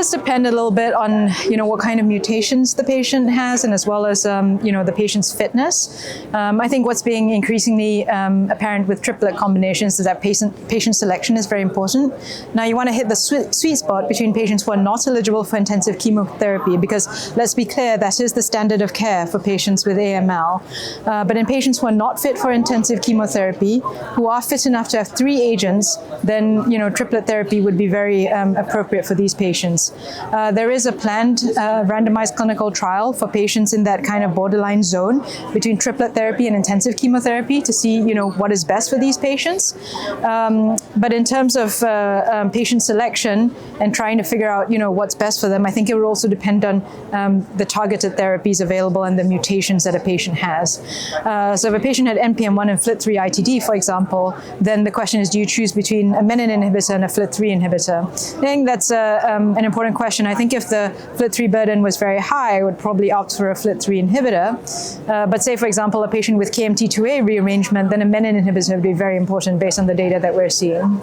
does depend a little bit on, what kind of mutations the patient has, and as well as, the patient's fitness. I think what's being increasingly apparent with triplet combinations is that patient selection is very important. Now, you want to hit the sweet spot between patients who are not eligible for intensive chemotherapy, because let's be clear, that is the standard of care for patients with AML. But in patients who are not fit for intensive chemotherapy, who are fit enough to have 3 agents, then, triplet therapy would be very appropriate for these patients. There is a planned randomized clinical trial for patients in that kind of borderline zone between triplet therapy and intensive chemotherapy to see, what is best for these patients. But in terms of patient selection and trying to figure out, what's best for them, I think it would also depend on the targeted therapies available and the mutations that a patient has. So if a patient had NPM1 and FLT3 ITD, for example, then the question is, do you choose between a menin inhibitor and a FLT3 inhibitor? I think that's an important question. I think if the FLT3 burden was very high, I would probably opt for a FLT3 inhibitor. But say, for example, a patient with KMT2A rearrangement, then a menin inhibitor would be very important based on the data that we're seeing.